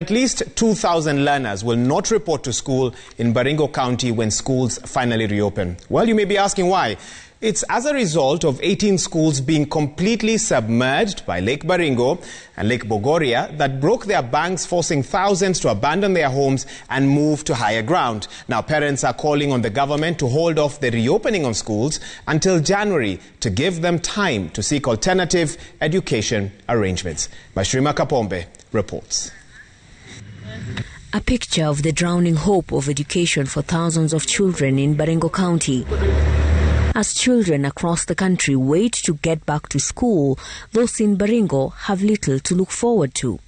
At least 2,000 learners will not report to school in Baringo County when schools finally reopen. Well, you may be asking why. It's as a result of 18 schools being completely submerged by Lake Baringo and Lake Bogoria that broke their banks, forcing thousands to abandon their homes and move to higher ground. Now, parents are calling on the government to hold off the reopening of schools until January to give them time to seek alternative education arrangements. Baringo Kapombe reports. A picture of the drowning hope of education for thousands of children in Baringo County. As children across the country wait to get back to school, those in Baringo have little to look forward to.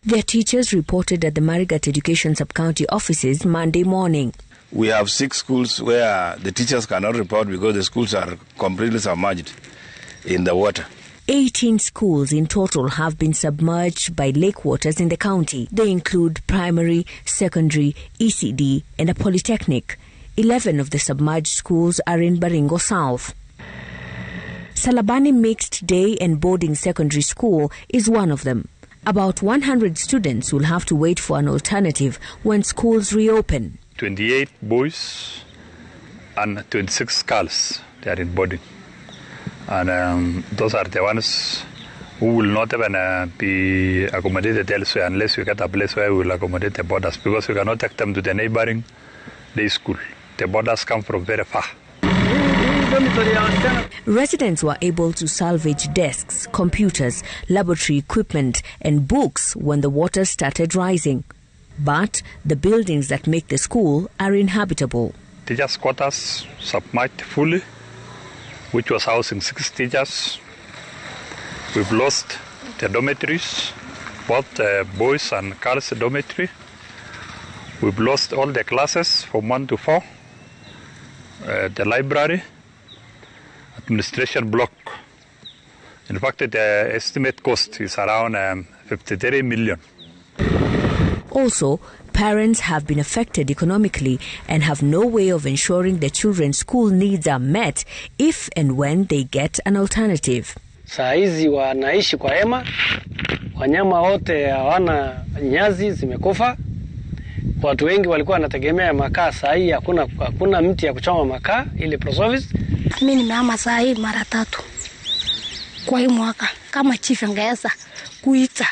Their teachers reported at the Marigat Education Sub-County offices Monday morning. We have 6 schools where the teachers cannot report because the schools are completely submerged in the water. 18 schools in total have been submerged by lake waters in the county. They include primary, secondary, ECD and a polytechnic. 11 of the submerged schools are in Baringo South. Salabani Mixed Day and Boarding Secondary School is one of them. About 100 students will have to wait for an alternative when schools reopen. 28 boys and 26 girls, they are in boarding. And those are the ones who will not even be accommodated elsewhere unless we get a place where we will accommodate the borders, because we cannot take them to the neighboring day school. The borders come from very far. Residents were able to salvage desks, computers, laboratory equipment and books when the water started rising. But the buildings that make the school are inhabitable. Teachers' quarters submerged fully, which was housing 6 teachers. We've lost the dormitories, both boys and girls dormitory. We've lost all the classes from 1 to 4, the library, administration block. In fact, the estimate cost is around 53 million. Also, parents have been affected economically and have no way of ensuring their children's school needs are met if and when they get an alternative. Saa hizi wanaishi kwa hema, wanyama wote hawana nyazi, zimekufa. Watu wengi walikuwa wanategemea makaa, saa hii hakuna mti ya kuchoma makaa ile prosovis. Mimi nimehama saa hii mara 3 kwa hii mwaka. Kama chief angeweza kuita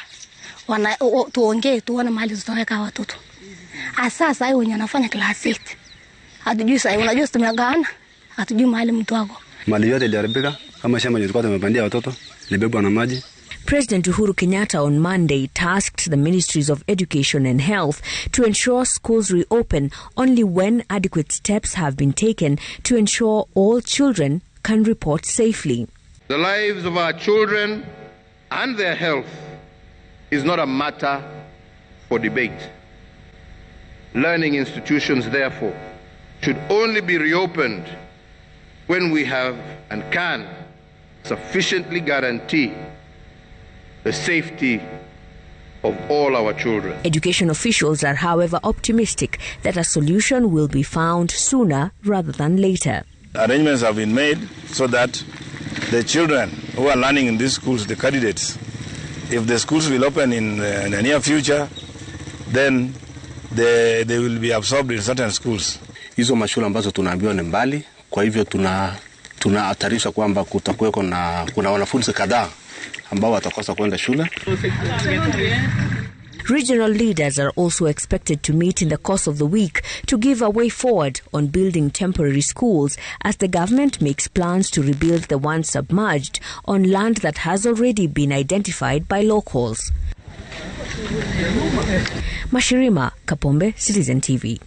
tuongee tuone mahali tutaweka watoto. Sasa hiyo wenye anafanya class 8. Hatujui sasa, unajua tumegana, hatujui mahali mtu wako. Mali yote iliharibika, kama shamba lilikuwa tumepandia watoto, libebwa na maji. President Uhuru Kenyatta on Monday tasked the Ministries of Education and Health to ensure schools reopen only when adequate steps have been taken to ensure all children can report safely. The lives of our children and their health is not a matter for debate. Learning institutions, therefore, should only be reopened when we have and can sufficiently guarantee the safety of all our children. Education officials are, however, optimistic that a solution will be found sooner rather than later. Arrangements have been made so that the children who are learning in these schools, the candidates, if the schools will open in the near future, then they will be absorbed in certain schools. Hizo mashule ambazo tunaambiwa ni mbali, kwa hivyo tunahatarisha kwamba kutakuweko na kuna wanafunzi kadhaa ambao watakosa kwenda shule. Regional leaders are also expected to meet in the course of the week to give a way forward on building temporary schools as the government makes plans to rebuild the ones submerged on land that has already been identified by locals. Baringo Kapombe, Citizen TV.